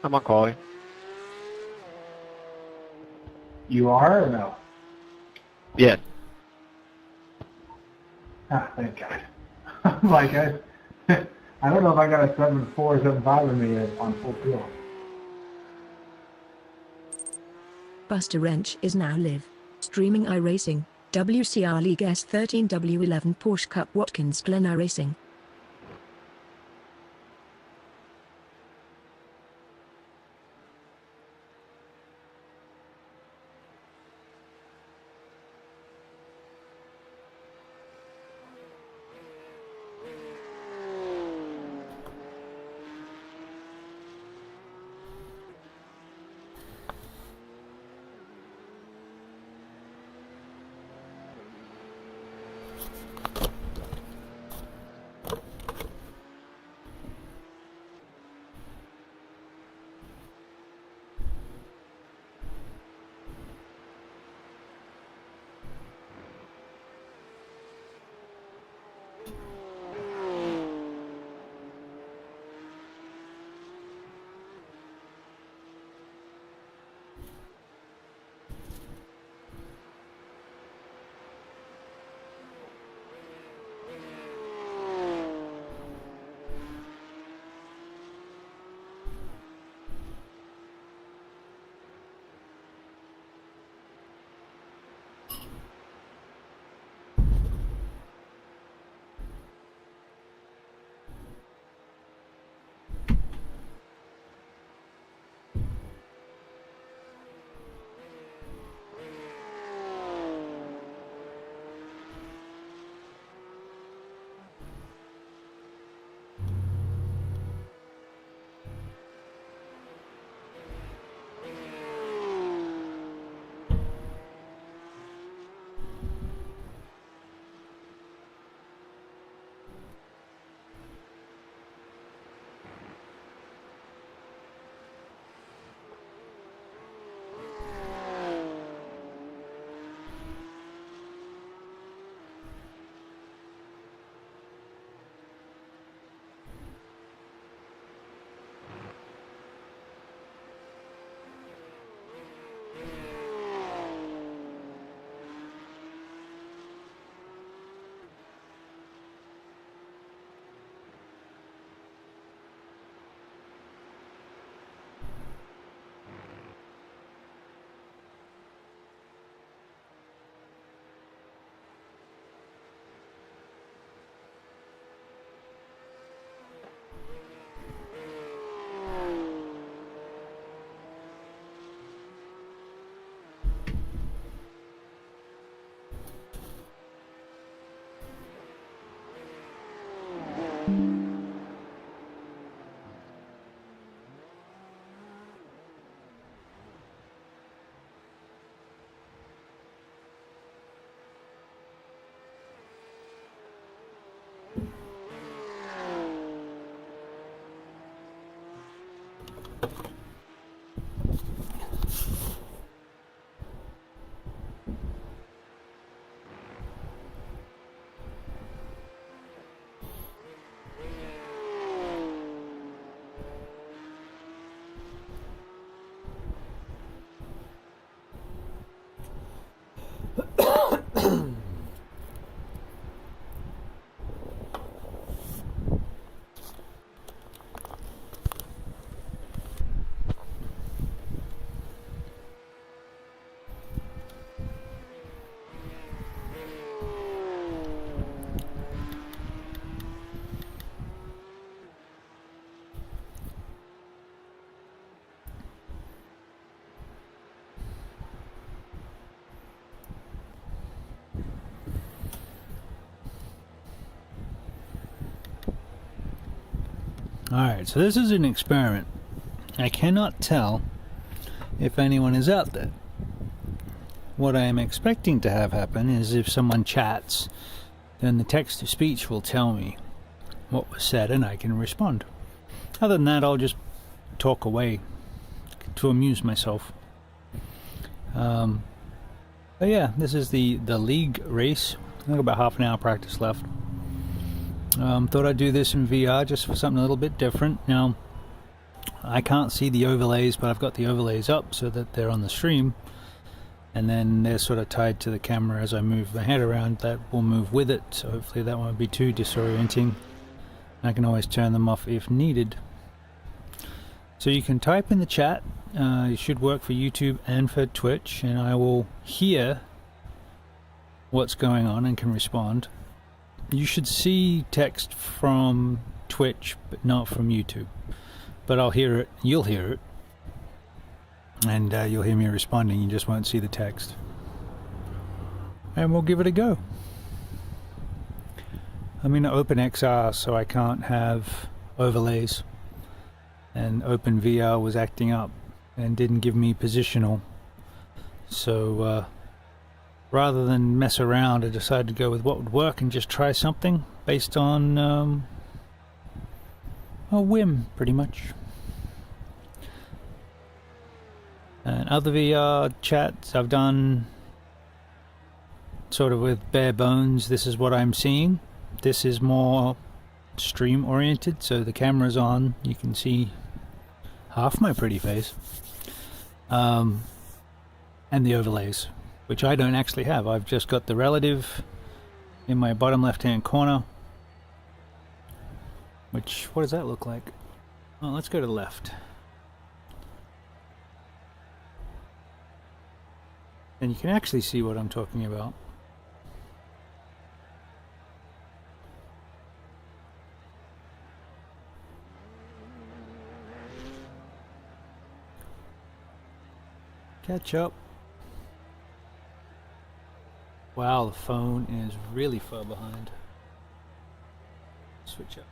I'm on quality. You are or no? Yeah. Ah, thank God. I'm like, I don't know if I got a 7.4 or 7.5 in me on full fuel. BustaWrench is now live streaming iRacing, WCR League S13W11 Porsche Cup Watkins Glen iRacing. Alright, so this is an experiment. I cannot tell if anyone is out there. What I am expecting to have happen is if someone chats, then the text-to-speech will tell me what was said and I can respond. Other than that, I'll just talk away to amuse myself. But yeah, this is the league race. I think about half an hour practice left. Thought I'd do this in VR just for something a little bit different. Now, I can't see the overlays, but I've got the overlays up so that they're on the stream, and then they're sort of tied to the camera. As I move my head around, that will move with it, so hopefully that won't be too disorienting. I can always turn them off if needed. So you can type in the chat. It should work for YouTube and for Twitch, and I will hear what's going on and can respond. You should see text from Twitch, but not from YouTube. But I'll hear it, you'll hear it, and you'll hear me responding. You just won't see the text. And we'll give it a go. I'm in OpenXR, so I can't have overlays. And OpenVR was acting up and didn't give me positional. So rather than mess around, I decided to go with what would work and just try something based on a whim, pretty much. And other VR chats I've done sort of with bare bones. This is what I'm seeing. This is more stream oriented, so the camera's on. You can see half my pretty face. And the overlays, which I don't actually have. I've just got the relative in my bottom left hand corner. Which, what does that look like? Oh, let's go to the left. And you can actually see what I'm talking about. Catch up. Wow, the phone is really far behind. Switch up.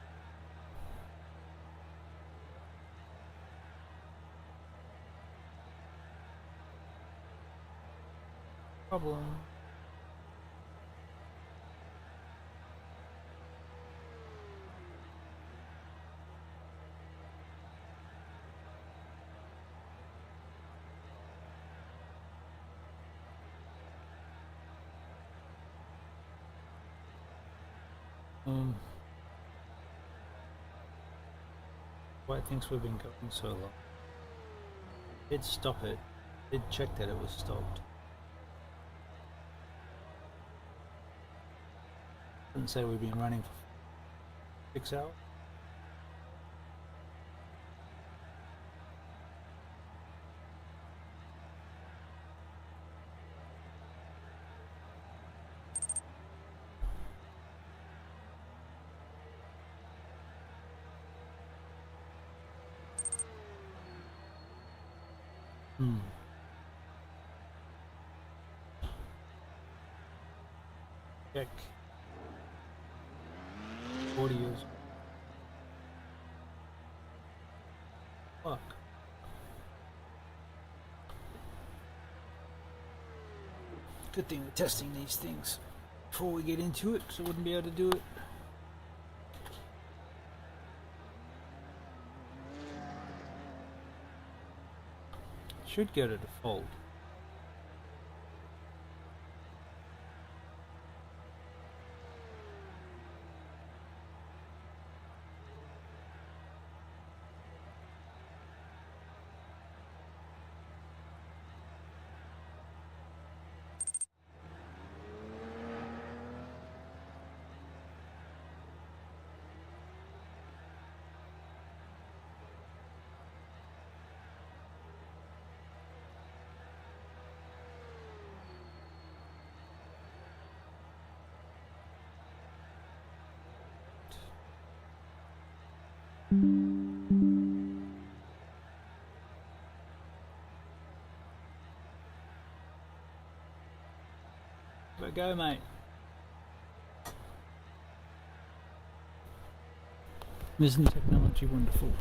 Problem. Why thinks we've been going so long? Did stop it. Did check that it was stopped. Didn't say we've been running for 6 hours. Check. 40 years. Fuck. Good thing we're testing these things before we get into it, because I wouldn't be able to do it. Should go to default. But go, mate. Isn't technology wonderful?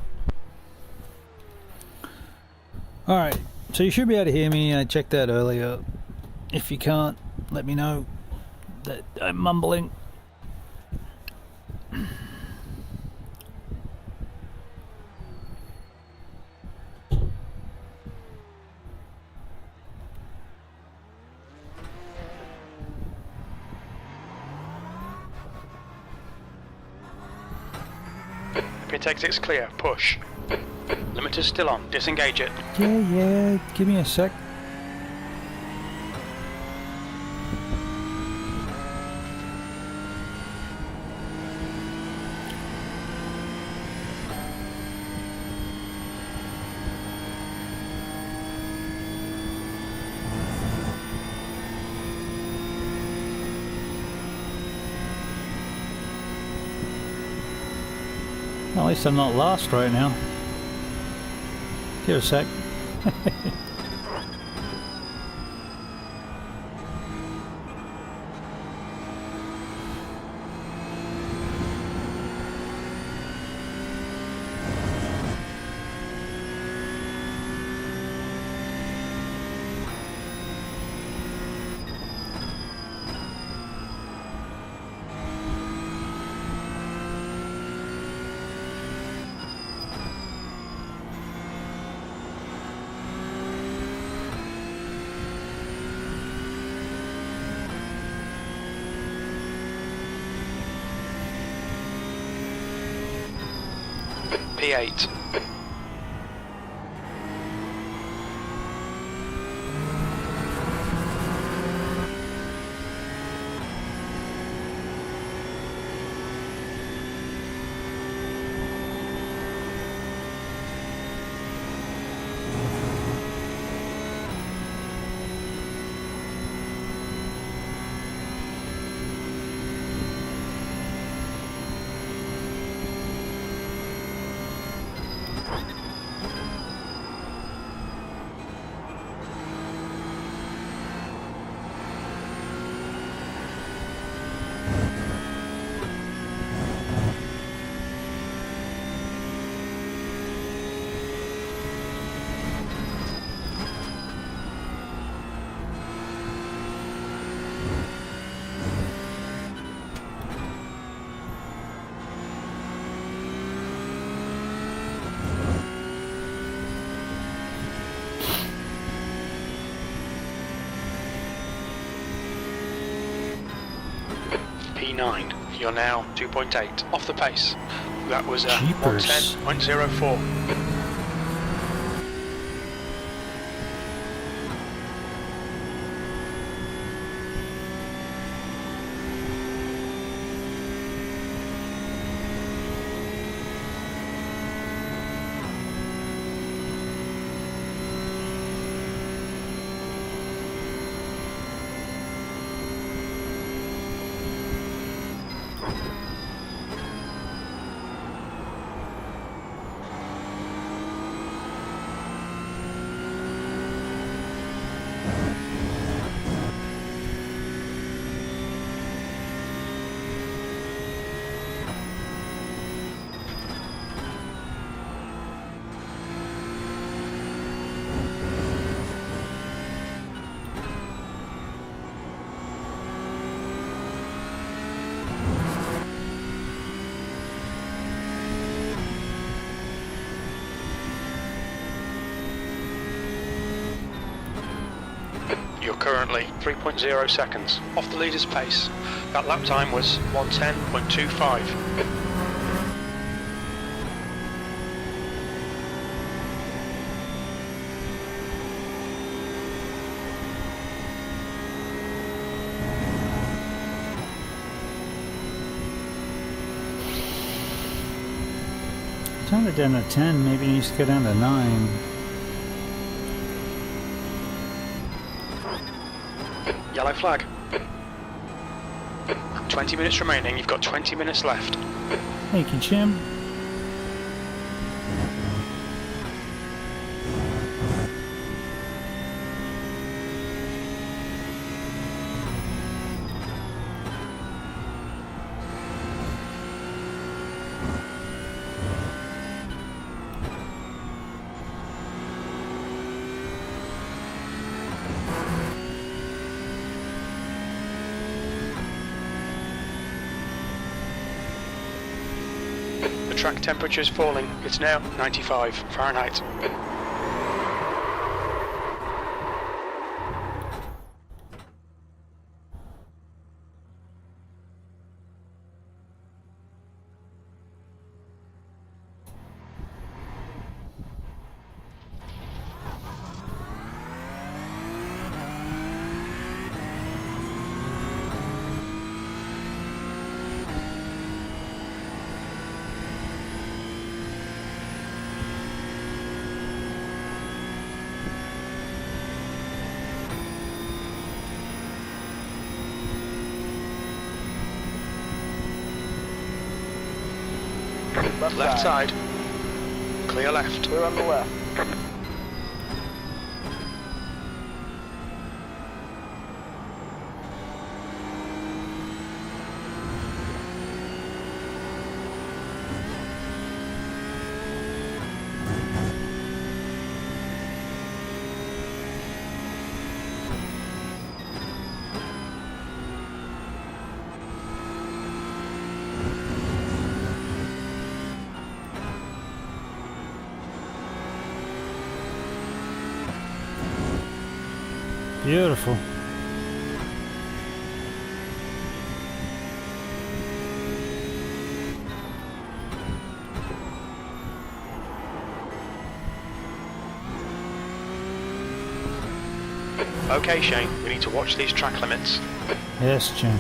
Alright, so you should be able to hear me. I checked that earlier. If you can't, let me know that I'm mumbling. Text it's clear. Push. Limiter's still on. Disengage it. Yeah, give me a sec. At least I'm not lost right now. Give it a sec. P8. P9. You're now 2.8 off the pace. That was Jeepers. 110.04. You're currently 3.0 seconds off the leader's pace. That lap time was 110.25. Turn it down to 10, maybe it needs to go down to 9. Yellow flag. 20 minutes remaining. You've got 20 minutes left. Thank you, Jim. The track temperature is falling. It's now 95 Fahrenheit. Left side. Clear left. Clear on the left. Beautiful. Okay, Shane, we need to watch these track limits. Yes, Jim.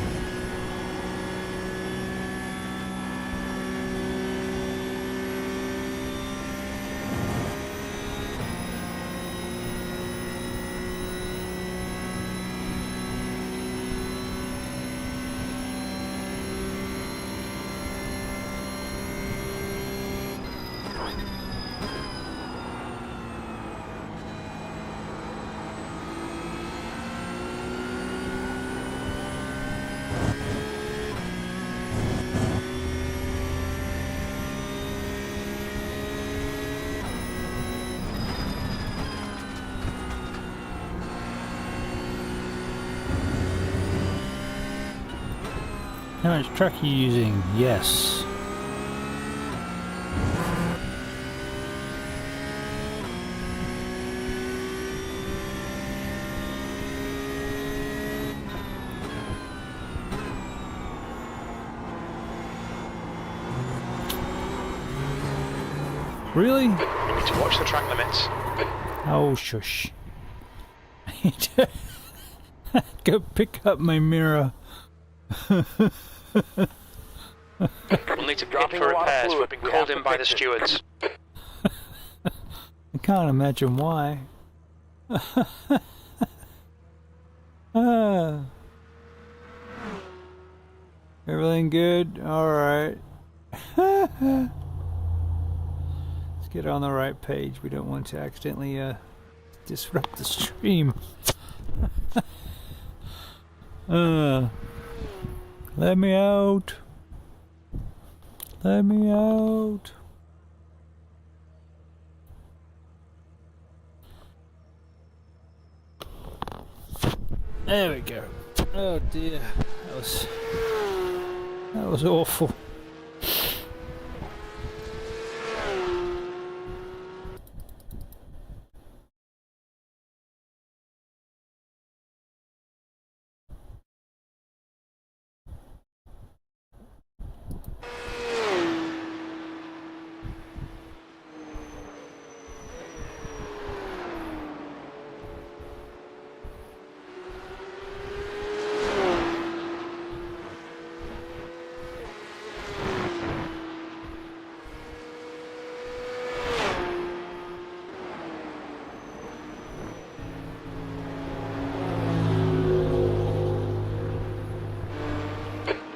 How much truck are you using? Yes. Really? We need to watch the track limits. Oh, shush. Go pick up my mirror. We'll need to pit for repairs. We've been called in by the stewards. I can't imagine why. Ah. Everything good? Alright. Let's get on the right page. We don't want to accidentally disrupt the stream. Let me out. Let me out. There we go. Oh dear. That was awful.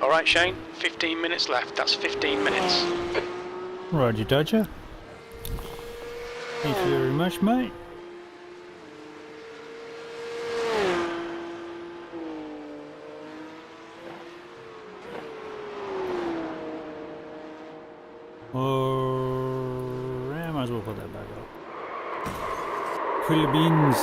Alright, Shane, 15 minutes left. That's 15 minutes. Roger, Dodger. Thank you very much, mate. Or I might as well put that back up. Cool beans.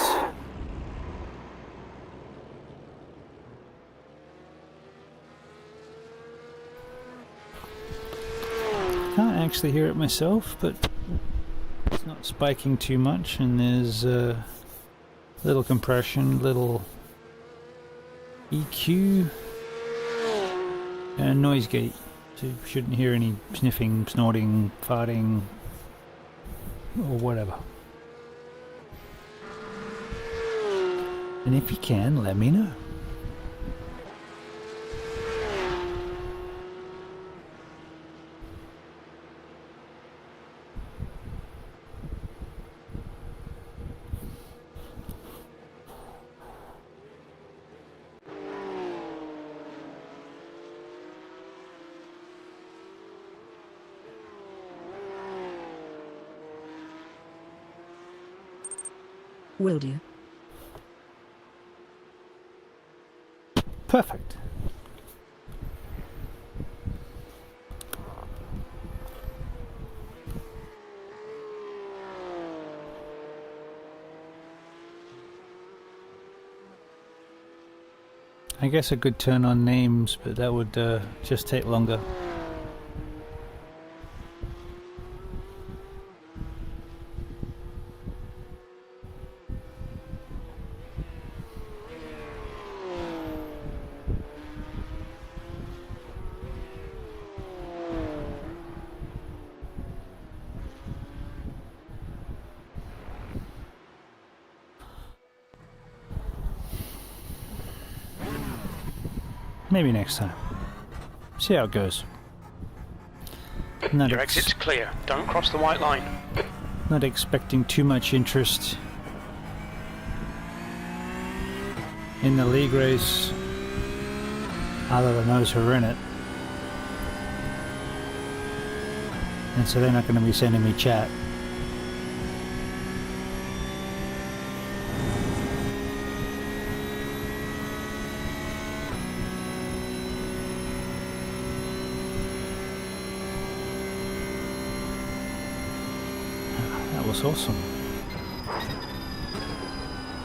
Can't actually hear it myself, but it's not spiking too much, and there's little compression, little EQ, and noise gate. So you shouldn't hear any sniffing, snorting, farting, or whatever. And if you can, let me know. Will do. Perfect. I guess I could turn on names, but that would just take longer. Maybe next time. See how it goes. Your exit's clear. Don't cross the white line. Not expecting too much interest in the league race, other than those who are in it. And so they're not going to be sending me chat. That was awesome.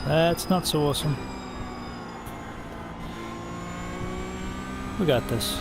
That's not so awesome. We got this.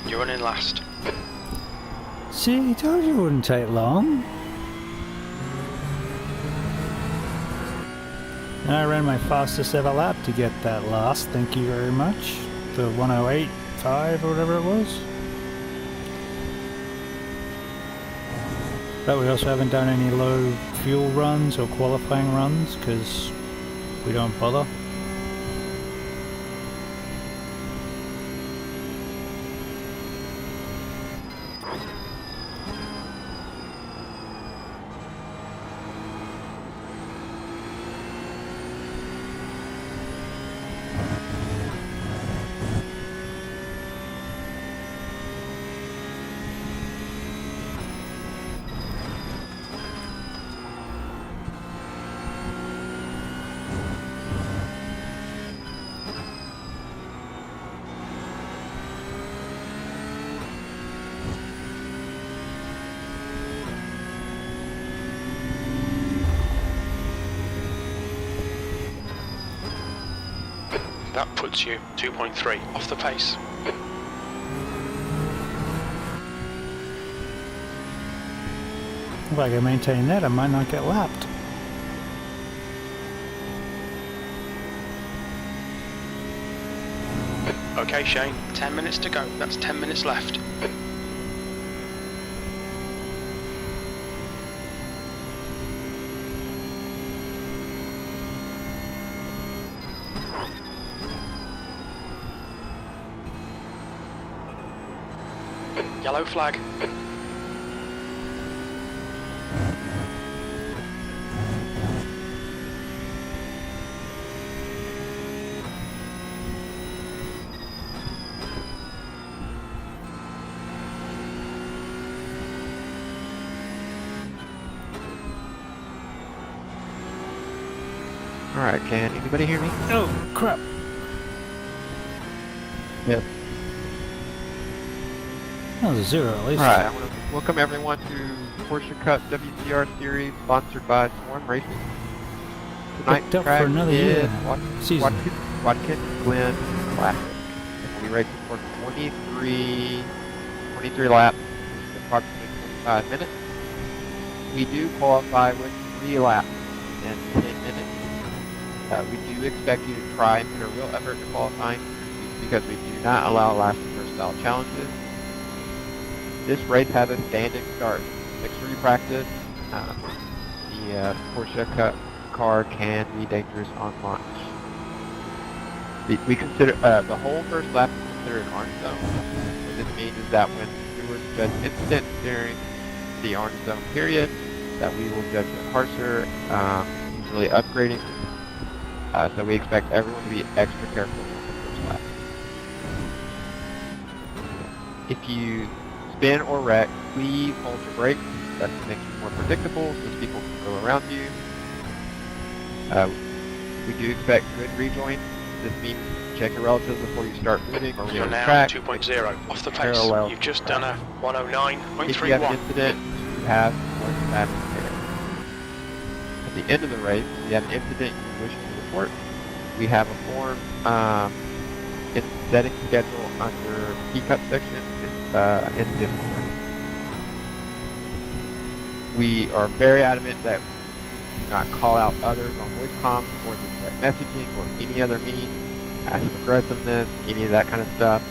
You're running last. See, I told you it wouldn't take long. And I ran my fastest ever lap to get that last, thank you very much. The 108.5 or whatever it was. But we also haven't done any low fuel runs or qualifying runs because we don't bother. That puts you 2.3 off the pace. If I can maintain that, I might not get lapped. Okay, Shane, 10 minutes to go. That's 10 minutes left. Yellow flag. Alright, can anybody hear me? Oh, crap. Yep. That was a zero at least. Alright, I want to welcome everyone to Porsche Cup WCR Series, sponsored by Swarm Racing. Tonight's Picked up track for another is year. Season. Watkins, Glen, Classic. We'll be racing for 23 laps, approximately 25 minutes. We do qualify with 3 laps in 10 minutes. We do expect you to try and put a real effort to qualifying because we do not allow last and first style challenges. This race has a standing start. Mixed practice. The the Porsche car can be dangerous on launch. We consider the whole first lap is considered an orange zone. What this means is that when stewards judge incident during the orange zone period, that we will judge it harsher, usually upgrading. So we expect everyone to be extra careful on the first lap. If you spin or wreck, please hold your brakes. That makes it more predictable so people can go around you. We do expect good rejoin. This means check your relatives before you start moving or You're on now track. 2.0 off the pace. Parallel You've just track. done a If you have an 109.31. incident, you have one bad repair. At the end of the race, if you have an incident you wish to report, we have a form in the setting schedule under P-Cup section in Discord. We are very adamant that we do not call out others on voice comms or direct messaging or any other means, passive aggressiveness, any of that kind of stuff.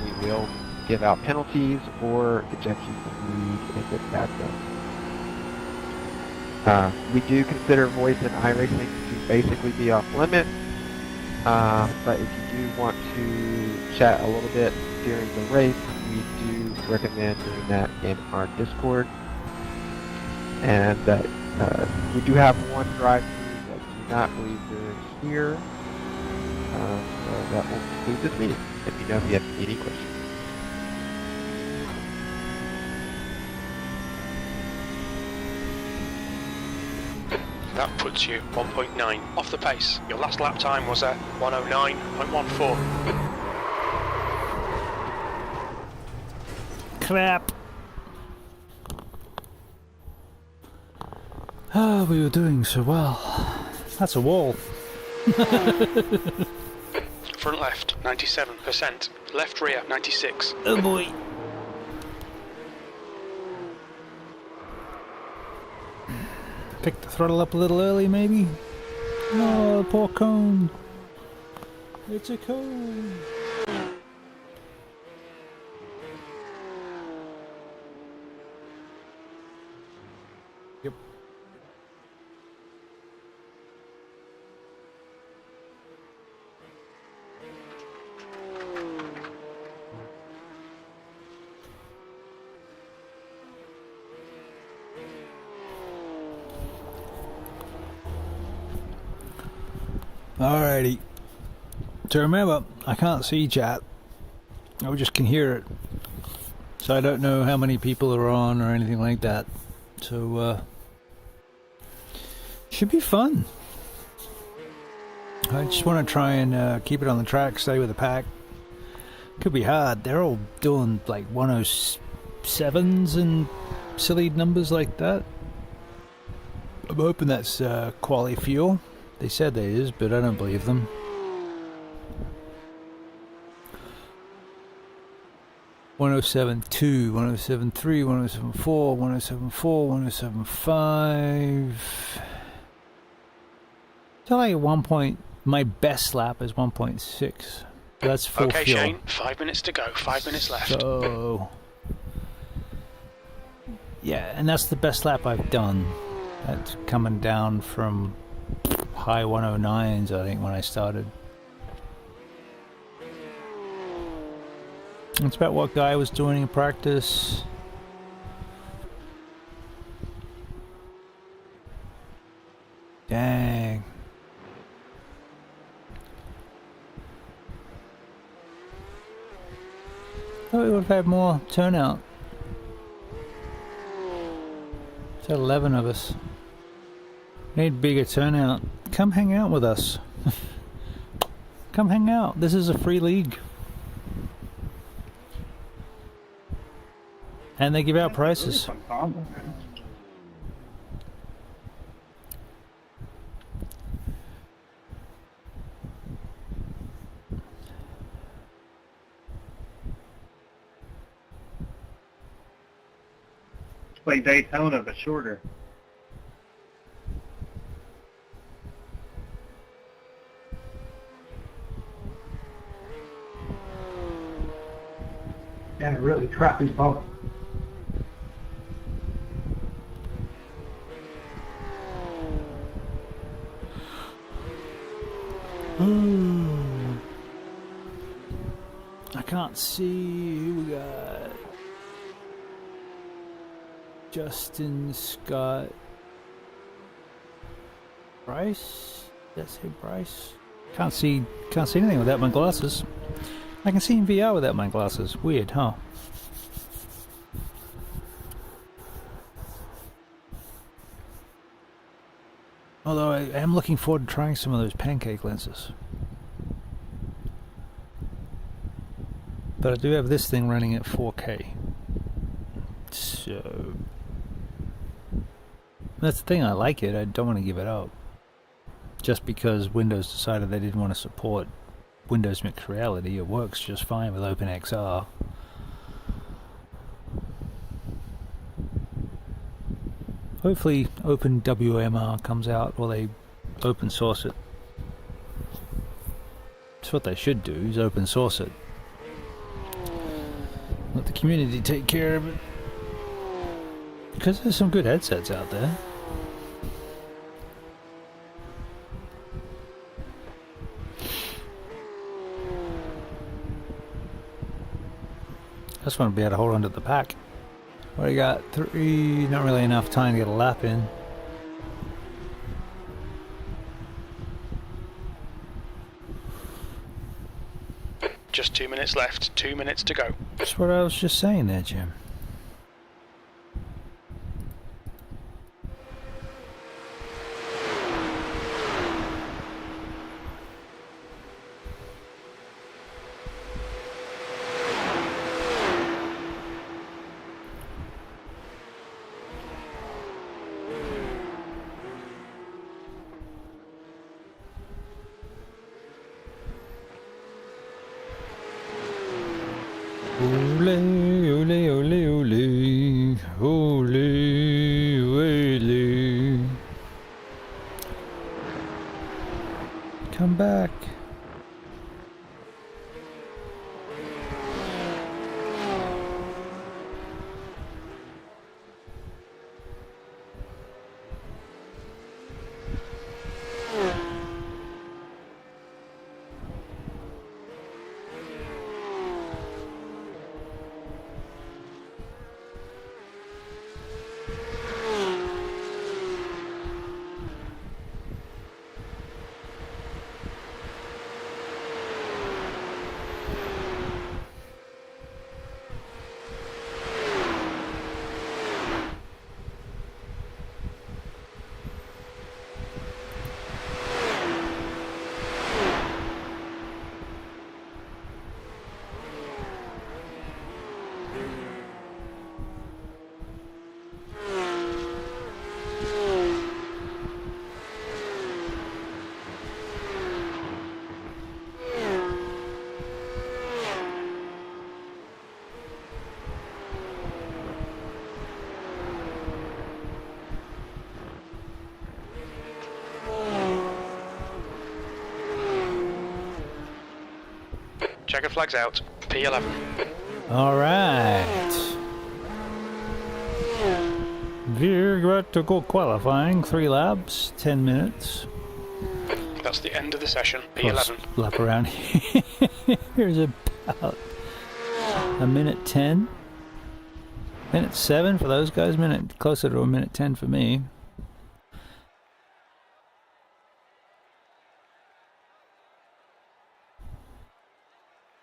We will give out penalties or eject you from the league if it's bad done. We do consider voice in iRacing to basically be off limits, but if you do want to chat a little bit during the race, we do recommend doing that in our Discord. And we do have one drive-through that do not believe they're here. So that will conclude this meeting. Let me know if you have any questions. That puts you 1.9 off the pace. Your last lap time was at 109.14. Crap. Ah, we were doing so well. That's a wall. Front left, 97%. Left rear, 96. Oh boy. Pick the throttle up a little early, maybe? Oh, poor cone. It's a cone. Yep. Alrighty. So remember, I can't see chat. I just can hear it. So I don't know how many people are on or anything like that. So, should be fun. I just want to try and keep it on the track, stay with the pack. Could be hard. They're all doing like 107s and silly numbers like that. I'm hoping that's quality fuel. They said there is, but I don't believe them. (107.2), 107.3, 107.4, 107.4, 107.5. So like 1 point. My best lap is 1.6. That's full Okay, fuel. Shane, 5 minutes to go. 5 minutes left. So yeah, and that's the best lap I've done. That's coming down from high 109s, I think, when I started. That's about what Guy was doing in practice. Dang. Thought we would have had more turnout. It's 11 of us. Need bigger turnout. Come hang out with us. Come hang out. This is a free league. And they give out prizes. Play Daytona, but shorter. And a really crappy bump. I can't see who we got. Justin, Scott, Bryce. Did I say Bryce? Can't see anything without my glasses. I can see in VR without my glasses. Weird, huh? Although I am looking forward to trying some of those pancake lenses. But I do have this thing running at 4K. So that's the thing, I like it. I don't want to give it up. Just because Windows decided they didn't want to support Windows Mixed Reality, it works just fine with OpenXR. Hopefully OpenWMR comes out, or they open source it. That's what they should do, is open source it. Let the community take care of it. Because there's some good headsets out there. I just want to be able to hold on to the pack. What do you got? 3, not really enough time to get a lap in. Just 2 minutes left, 2 minutes to go. That's what I was just saying there, Jim. Ole, ole, ole, ole, ole, ole. Come back. Checker flags out. P11. Alright. Vertical qualifying, 3 laps, 10 minutes. That's the end of the session. Plus P11. lap around here. Here's about a minute 10. Minute 7 for those guys, closer to a minute 10 for me.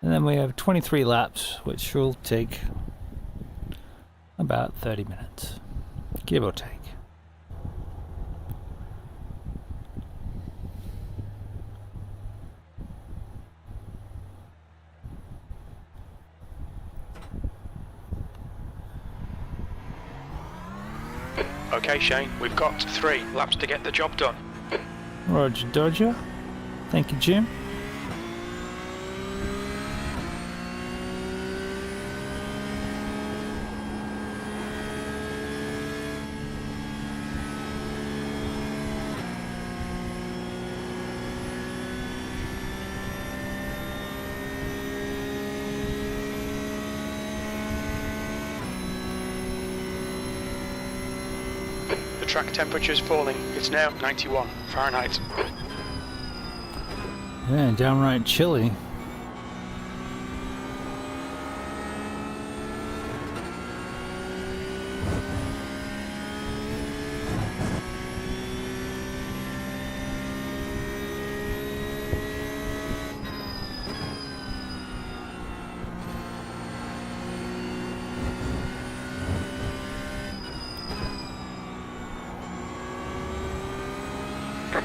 And then we have 23 laps, which will take about 30 minutes, give or take. Okay, Shane, we've got 3 laps to get the job done. Roger Dodger. Thank you, Jim. Track temperature is falling. It's now 91 Fahrenheit. Yeah, downright chilly.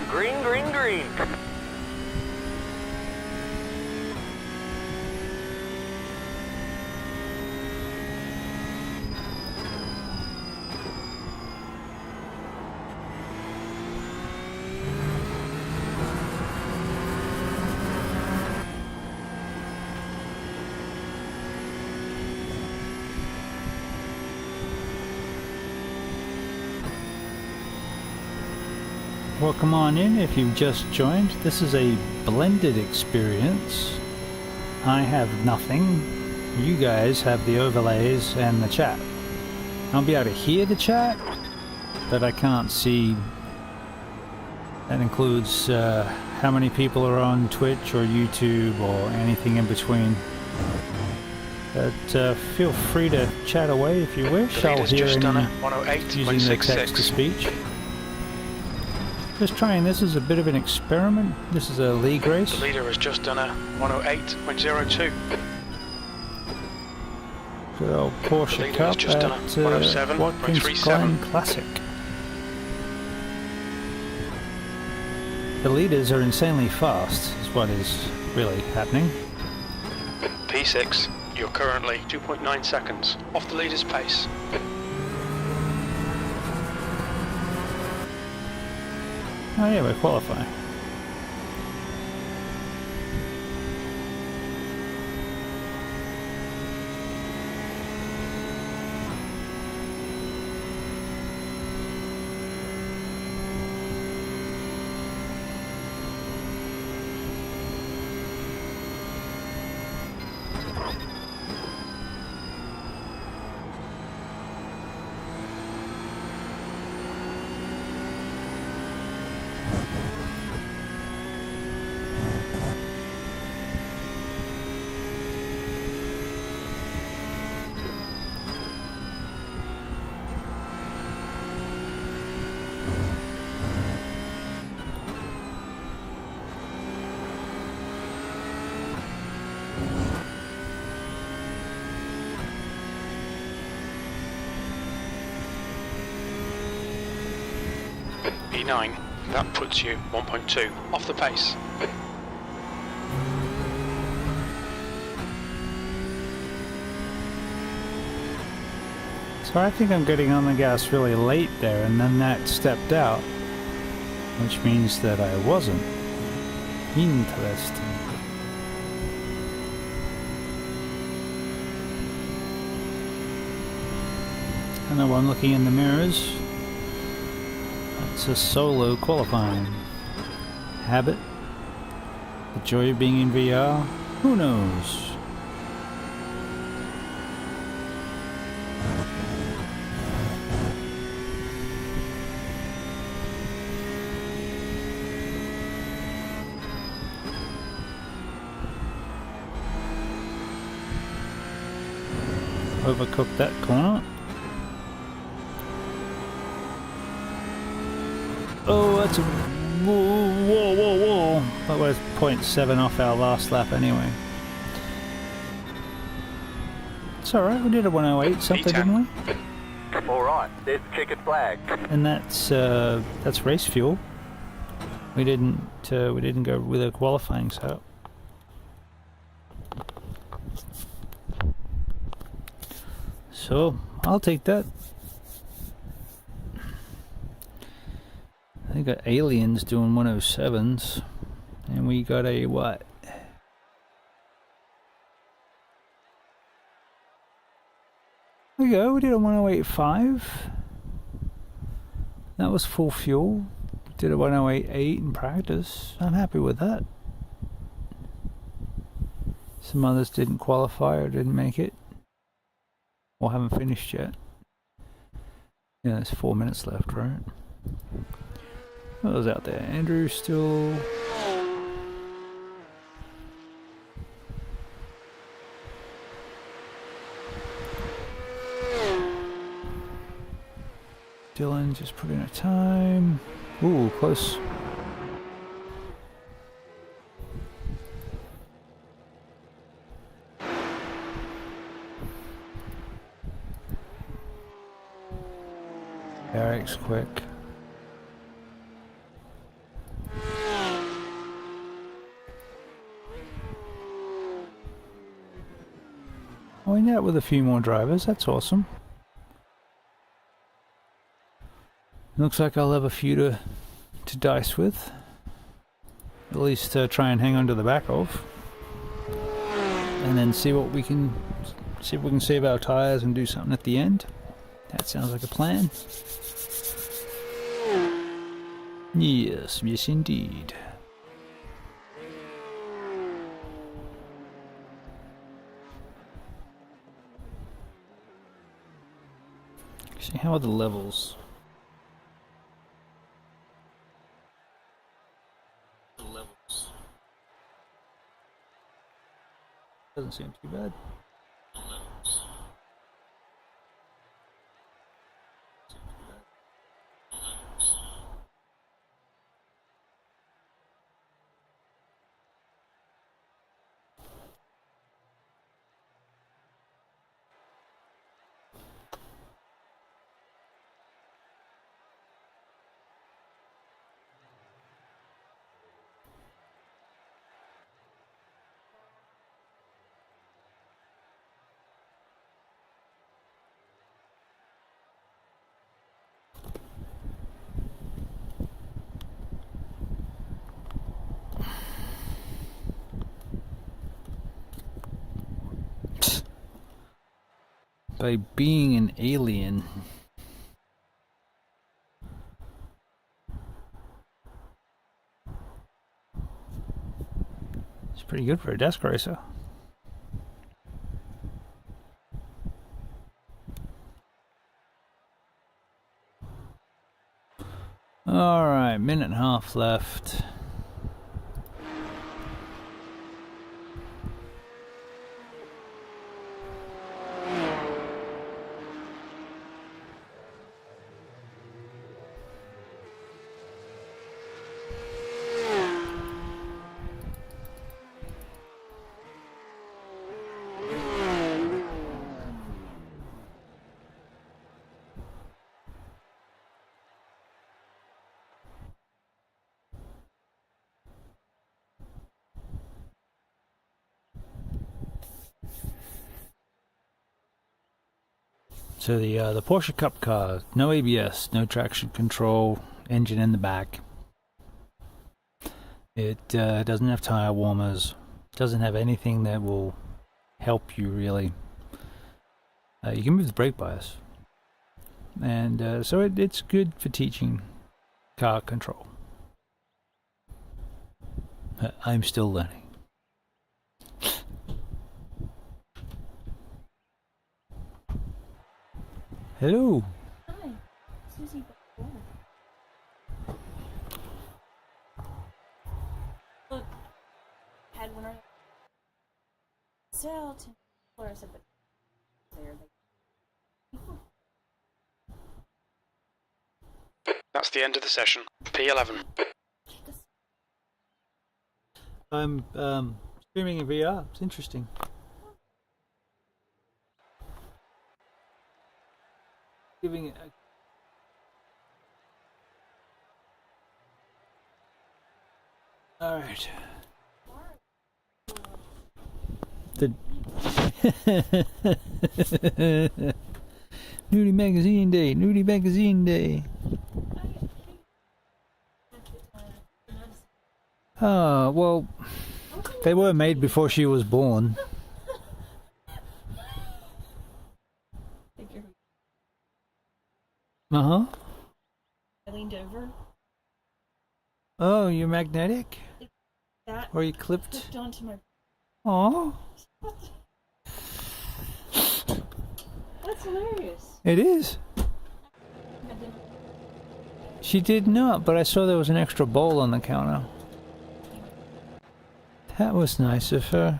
Green, green, green. Welcome on in if you've just joined. This is a blended experience. I have nothing. You guys have the overlays and the chat. I'll be able to hear the chat, but I can't see. That includes how many people are on Twitch or YouTube or anything in between. But feel free to chat away if you wish. The I'll leader's hear just done a any using the 108.66. text-to-speech. Just trying this as a bit of an experiment. This is a league race. The leader has just done a 108.02. Good old The Porsche leader Cup has just done a at Watkins 107.37. Glen Classic. The leaders are insanely fast, is what is really happening. P6, you're currently 2.9 seconds off the leader's pace. Oh yeah, we're qualifying. E9, that puts you 1.2 off the pace. So I think I'm getting on the gas really late there, and then that stepped out, which means that I wasn't. Interesting. I know I'm looking in the mirrors. It's a solo qualifying. Habit? The joy of being in VR? Who knows? Overcooked that corner. Oh, that's a... Whoa, whoa, whoa, whoa. That was 0.7 off our last lap anyway. It's alright, we did a 108 something, didn't we? Alright, there's the checkered flag. And that's race fuel. We didn't go with a qualifying setup. So, I'll take that. They got aliens doing 107s, and we got a what? There we go, we did a 108.5. That was full fuel. Did a 108.8 in practice. I'm happy with that. Some others didn't qualify or didn't make it. Or haven't finished yet. Yeah, there's 4 minutes left, right? What was out there? Andrew still... Dylan just put in a time. Ooh, close. Eric's quick. Oh, we net with a few more drivers. That's awesome. Looks like I'll have a few to dice with. At least try and hang on to the back of. And then see what we can... See if we can save our tires and do something at the end. That sounds like a plan. Yes, yes indeed. See, how are the levels? Doesn't seem too bad. By being an alien. It's pretty good for a desk racer. Alright, minute and a half left. So the Porsche Cup car, no ABS, no traction control, engine in the back. It doesn't have tire warmers, doesn't have anything that will help you really. You can move the brake bias, and so it's good for teaching car control. I'm still learning. Hello. Hi, Susie. Look, had one right. Sell to Florida, but That's the end of the session. P11. I'm streaming in VR. It's interesting. Giving it a... All right. The Nudie Magazine Day. Nudie Magazine Day. Oh, well, they were made before she was born. Uh-huh. I leaned over. Oh, you're magnetic? That Or you clipped? clipped onto my... Aw. That's hilarious. It is. She did not, but I saw there was an extra bowl on the counter. That was nice of her.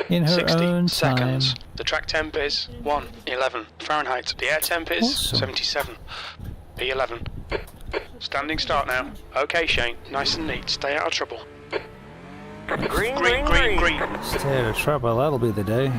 in her 60 own seconds. time. The track temp is 111 Fahrenheit. The air temp is Awesome. 77 P11. Standing start now. Okay, Shane. Nice and neat. Stay out of trouble. Green, Green, green, green. Stay out of trouble, that'll be the day.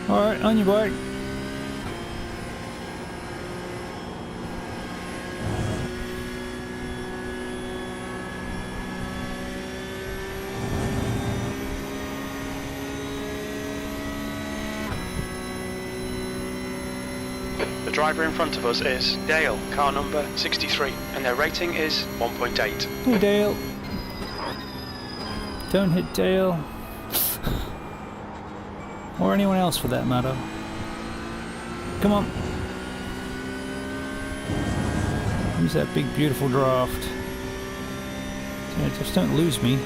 Alright, on your bike. The driver in front of us is Dale, car number 63, and their rating is 1.8. Hey Dale. Don't hit Dale. Or anyone else for that matter. Come on. Use that big beautiful draft. Yeah, just don't lose me.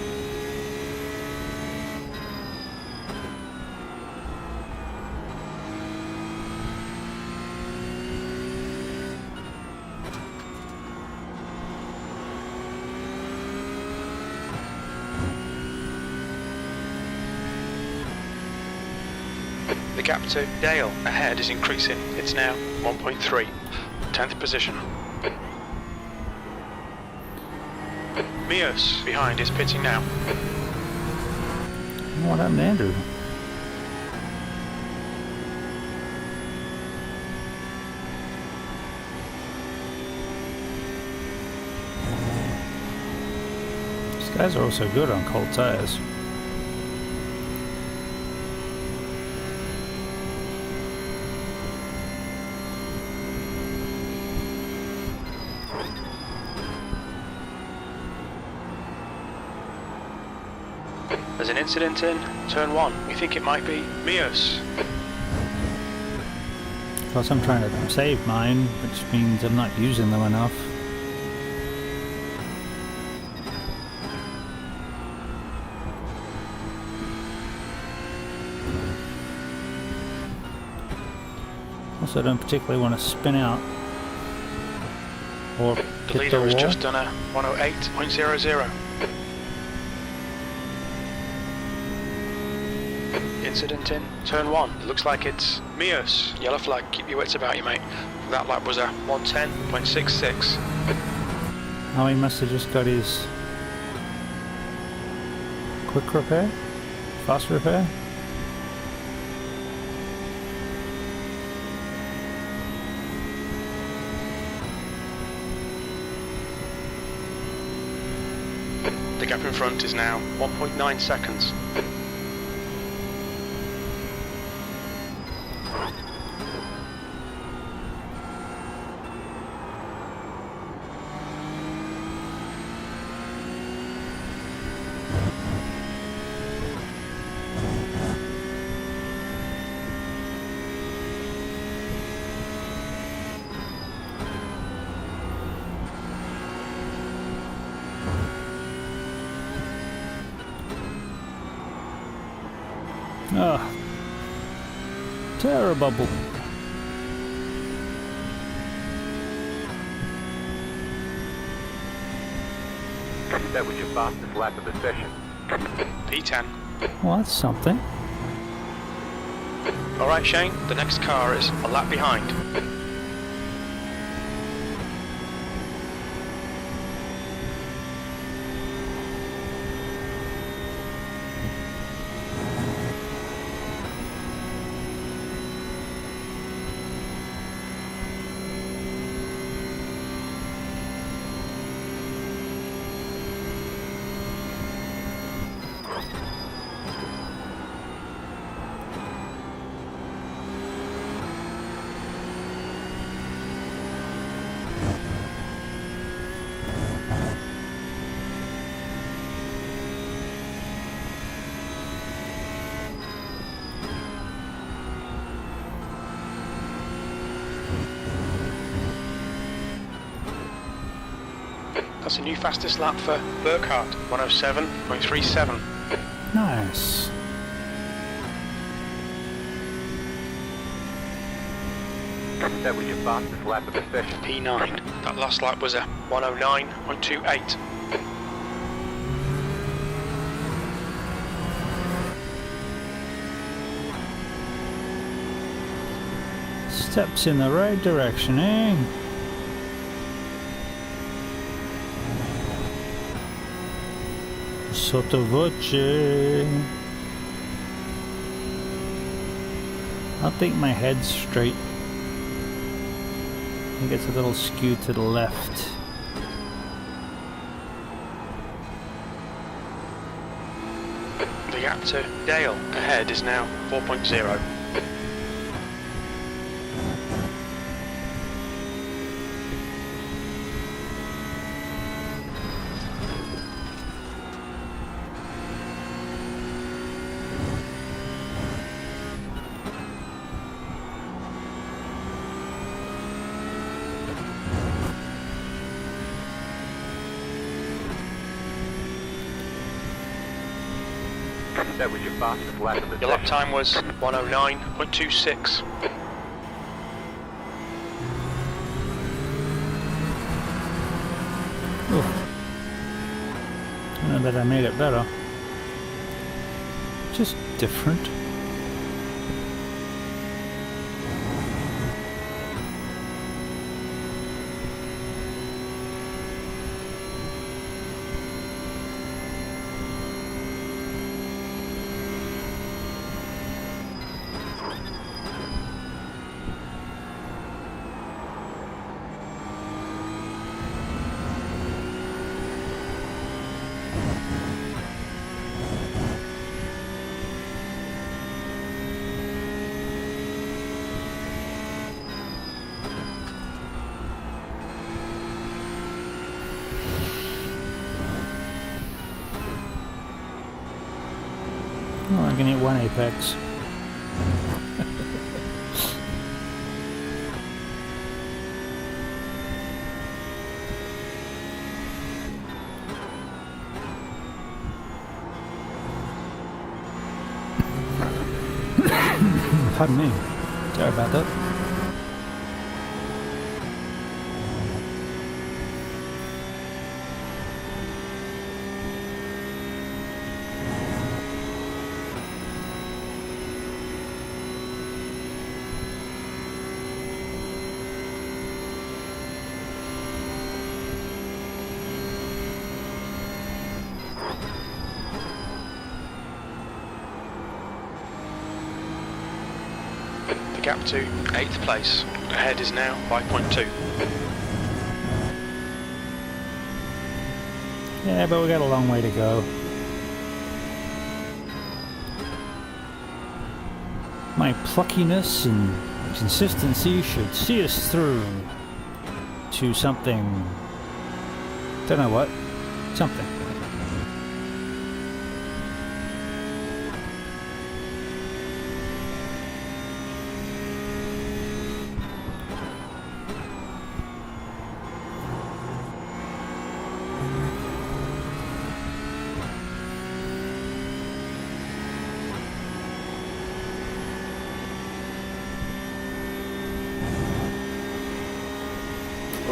The gap to Dale ahead is increasing. It's now 1.3. 10th position. Mios behind is pitting now. What happened to Andrew? These guys are also good on cold tires. There's an incident in turn 1. We think it might be Mios. Plus I'm trying to save mine, which means I'm not using them enough. Also don't particularly want to spin out or The hit the leader has wall. just done a 108.00. Incident in turn 1. It looks like it's Mios. Yellow flag. Keep your wits about you, mate. That lap was a 110.66. Oh, he must have just got his quick repair? Fast repair? The gap in front is now 1.9 seconds. Ah, terrible. That was your fastest lap of the session. P10. Well, that's something. Alright, Shane, the next car is a lap behind. That's a new fastest lap for Burkhardt, 107.37. Nice. That was your fastest lap of the session. P9. That last lap was a 109.28. Steps in the right direction, eh? Sotto voce. I'll think my head's straight. I think it's a little skewed to the left. The gap to Dale ahead is now 4.0. That was your fastest lap of the Your lap session. time was 109.26. I know that I made it better. Just different. Oh, I can hit one apex. Pardon me. Sorry about that. The gap to 8th place ahead is now 5.2. Yeah, but we got a long way to go. My pluckiness and consistency should see us through to something. Don't know what. Something.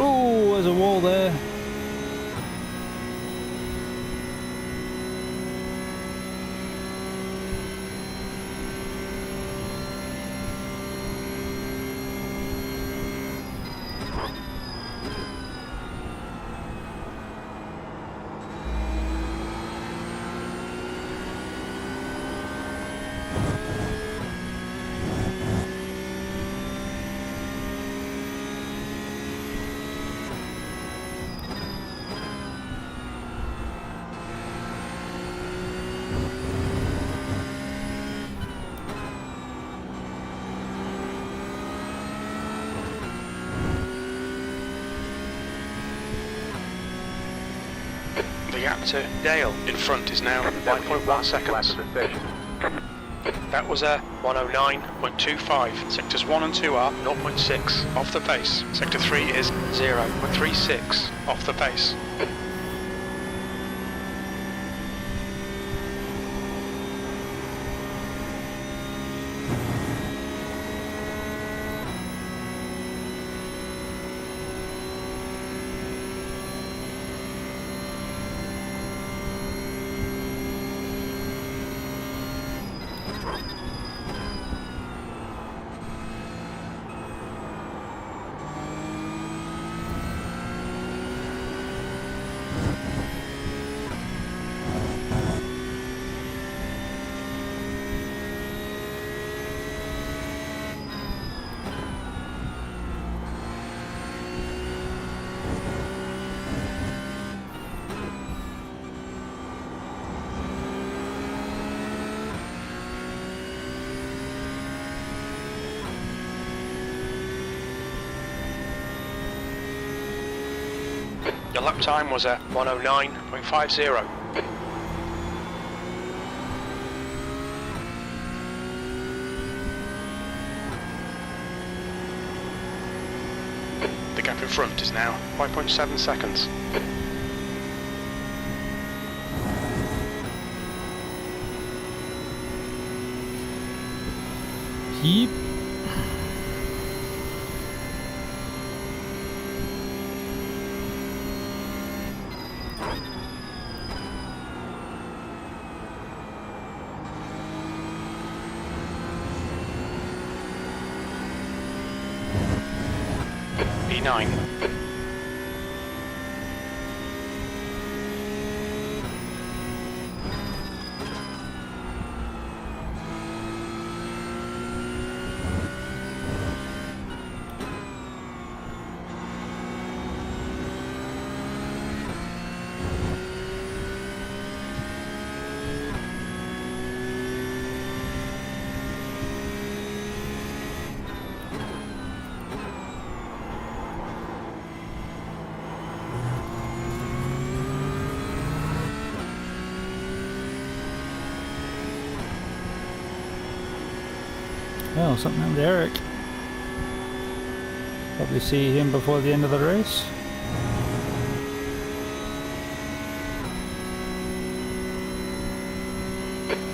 Oh, there's a wall there. The gap to Dale in front is now That was your 1.1 fastest lap seconds. of the session. That was a 109.25. Sectors 1 and 2 are 0.6 off the pace. Sector 3 is 0.36 off the pace. Your lap time was a 109.50. The gap in front is now 5.7 seconds. Yep. P9. Well, something happened to Eric. Probably see him before the end of the race.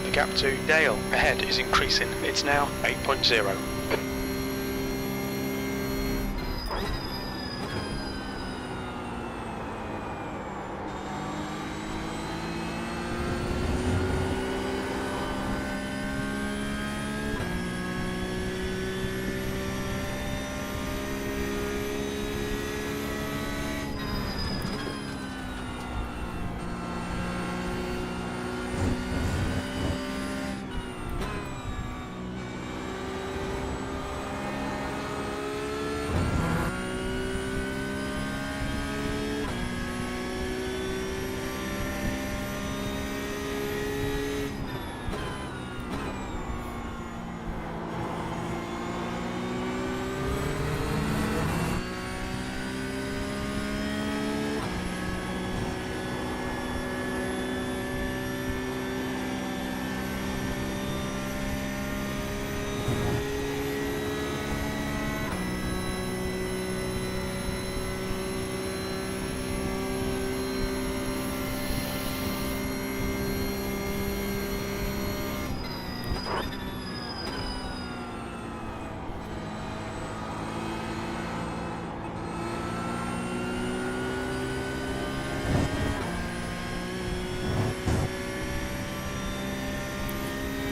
The gap to Dale ahead is increasing. It's now 8.0.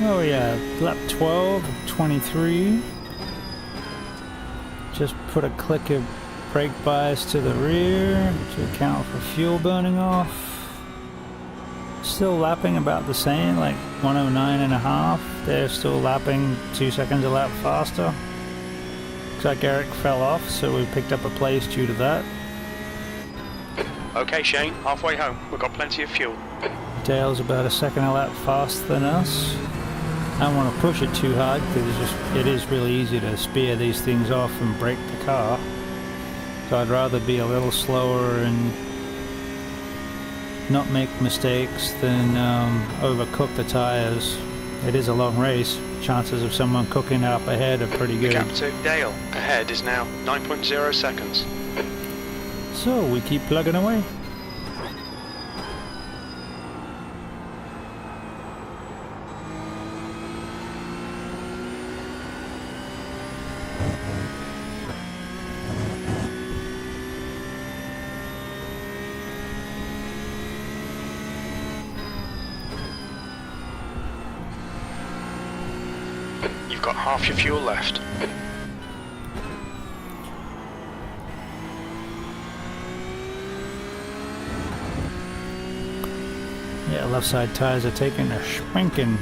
Oh yeah, lap 12, 23. Just put a click of brake bias to the rear to account for fuel burning off. Still lapping about the same, like 109.5. They're still lapping 2 seconds a lap faster. Looks like Eric fell off, so we picked up a place due to that. Okay, Shane, halfway home. We've got plenty of fuel. Dale's about a second a lap faster than us. I don't want to push it too hard because it is really easy to spear these things off and break the car. So I'd rather be a little slower and not make mistakes than overcook the tires. It is a long race. Chances of someone cooking up ahead are pretty The good. gap to Dale ahead is now 9.0 seconds. So we keep plugging away. You've got half your fuel left. Yeah, left side tires are taking a spanking.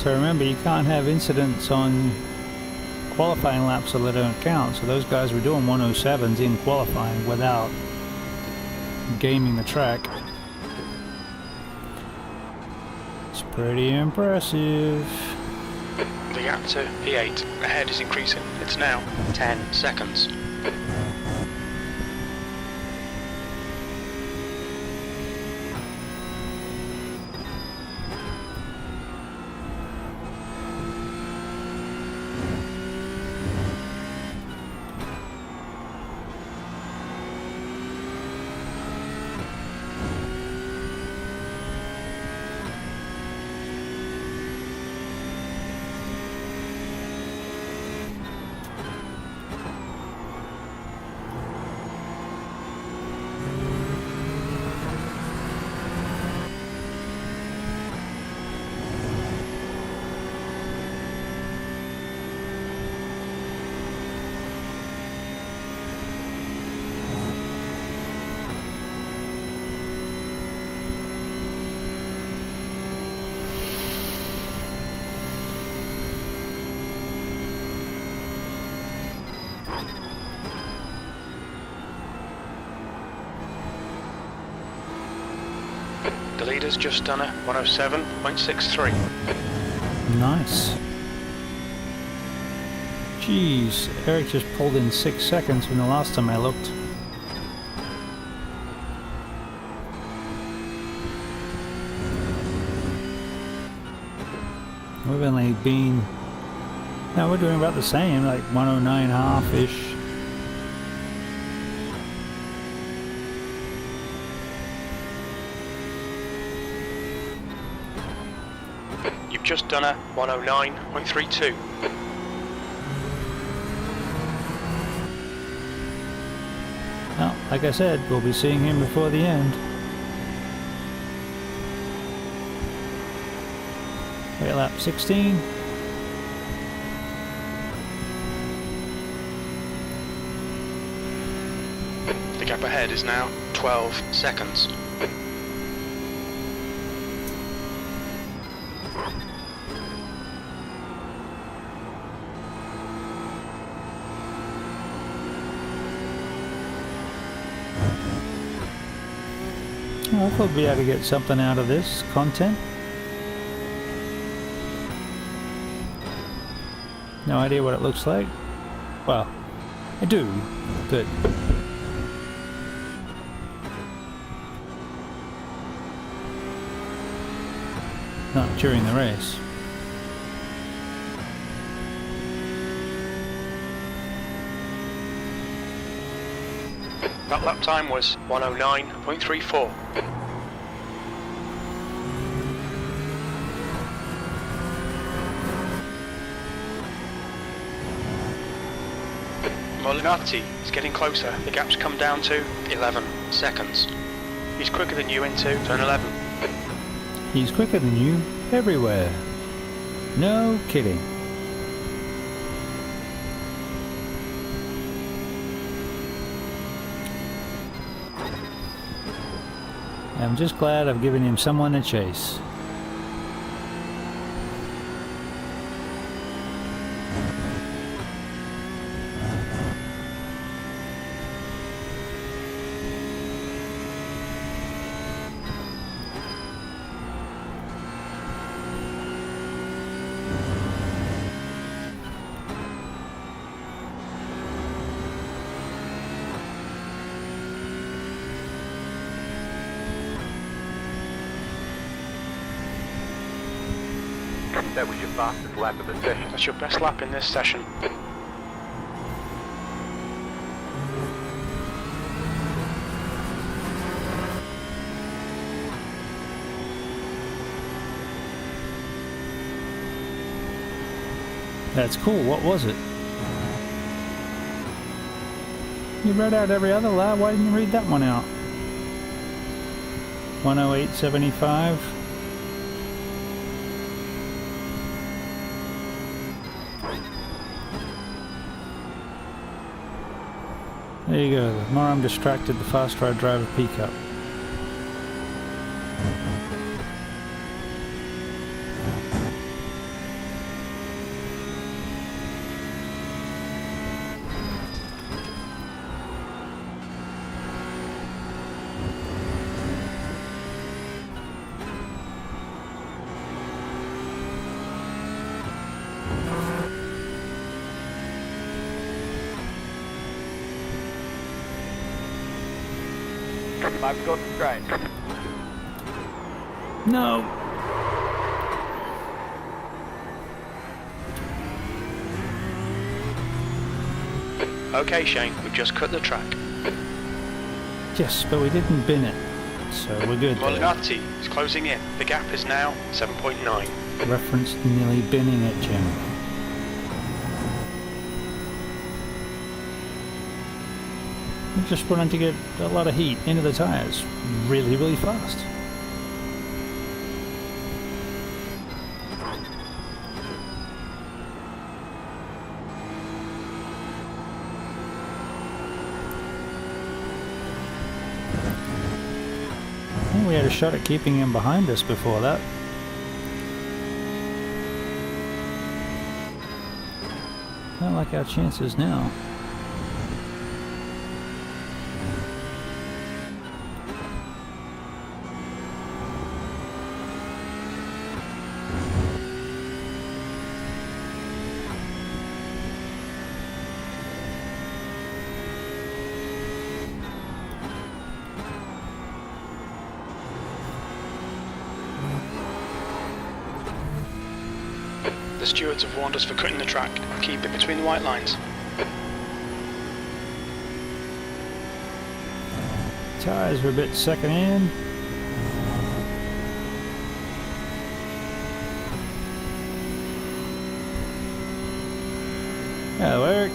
So remember, you can't have incidents on qualifying laps, so they don't count. So those guys were doing 107s in qualifying without gaming the track. It's pretty impressive. The gap to P8 ahead is increasing. It's now 10 seconds. The leader's just done a 107.63. Nice. Jeez, Eric just pulled in 6 seconds from the last time I looked. We've only been... No, we're doing about the same, like 109.5-ish. You've just done a 109.32. Well, like I said, we'll be seeing him before the end. Wait, lap 16. The gap ahead is now 12 seconds. I thought we'd be able to get something out of this content. No idea what it looks like. Well, I do, but not during the race. That lap time was 109.34. Molinati is getting closer. The gap's come down to 11 seconds. He's quicker than you into turn 11. He's quicker than you everywhere. No kidding. I'm just glad I've given him someone to chase. That was your fastest lap of the session. That's your best lap in this session. That's cool. What was it? You read out every other lap. Why didn't you read that one out? 108.75. There you go. The more I'm distracted, the faster I drive a pickup. 5 going for stride. No. Okay, Shane, we've just cut the track. Yes, but we didn't bin it, so we're good there. Molinati is closing in. The gap is now 7.9. Reference nearly binning it, Jim. We just wanted to get a lot of heat into the tyres really, really fast. I think we had a shot at keeping him behind us before that. Don't like our chances now. The stewards have warned us for cutting the track. Keep it between the white lines. Tyres are a bit second hand. That'll work.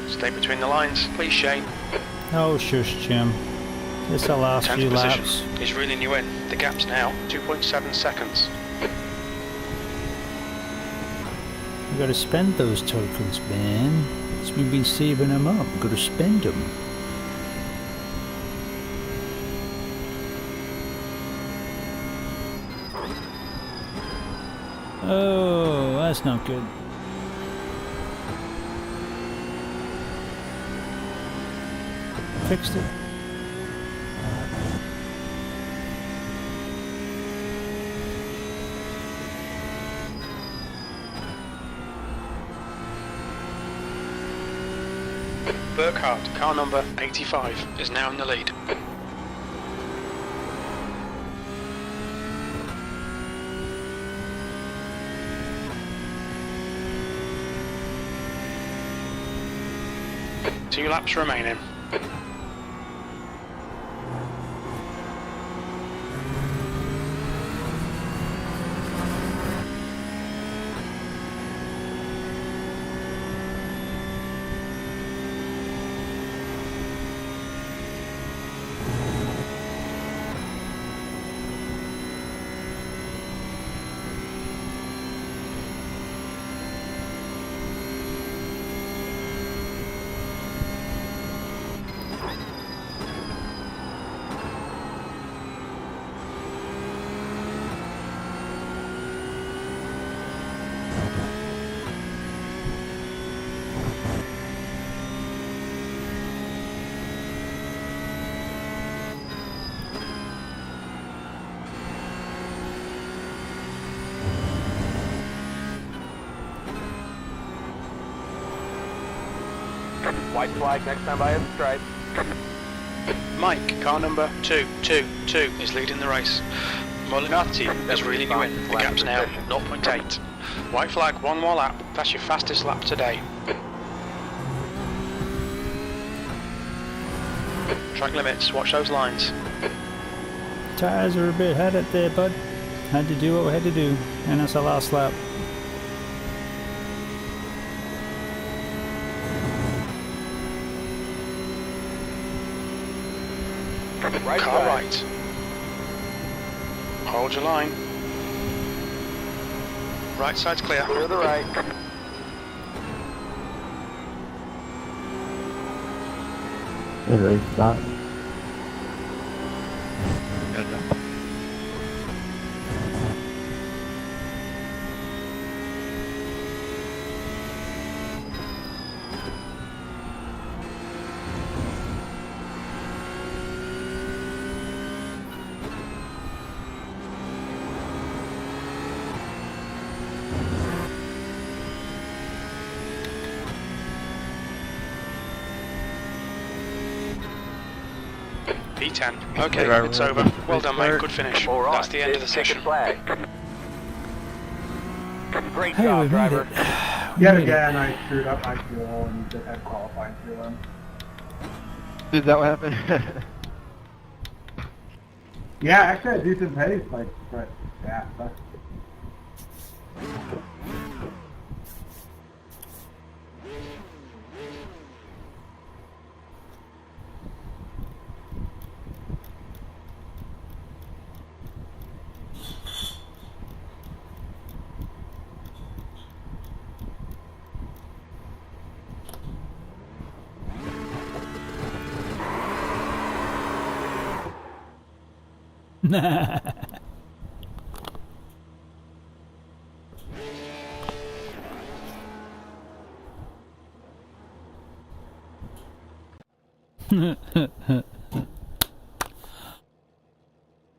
Stay between the lines, please, Shane. Oh, shush, Jim. It's the last 10th few position. laps. He's reeling you in. The gap's now 2.7 seconds. We gotta spend those tokens, man. As we've been saving them up. Gotta spend them. Oh, that's not good. Fixed it. Burkhardt, car number 85, is now in the lead. Two laps remaining. White flag next time by the stripe. Mike, car number 222, is leading the race. Molinati is reeling you in. The gap's now 0.8. White flag, one more lap. That's your fastest lap today. Track limits, watch those lines. Tires are a bit headed there, bud. Had to do what we had to do, and that's our last lap. Right Car side. right. Hold your line. Right side's clear. Clear the right. Good job. P10. Okay, Right, it's right, over. right. Well done, mate. Start. Good finish. All right. That's the end of the session. Flag. Great Hey, job, we made driver. it. Yet again, I screwed up my fuel and just had qualifying fuel in. Did that what happened? Yeah, actually I had decent pace, like, but yeah. That's...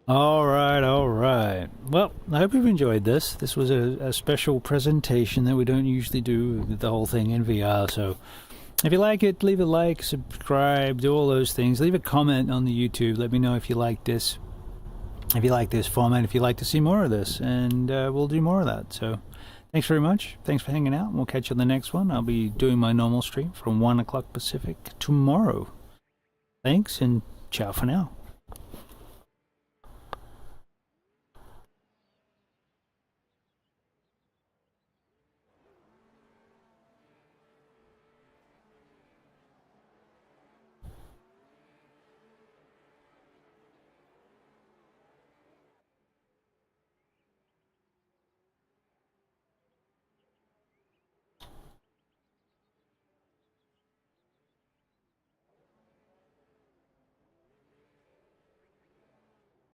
All right, all right. Well, I hope you've enjoyed this. This was a special presentation that we don't usually do with the whole thing in VR. So if you like it, leave a like, subscribe, do all those things. Leave a comment on the YouTube. Let me know if you like this. If you like this format, if you'd like to see more of this, and we'll do more of that. So thanks very much. Thanks for hanging out. We'll catch you on the next one. I'll be doing my normal stream from 1 o'clock Pacific tomorrow. Thanks, and ciao for now.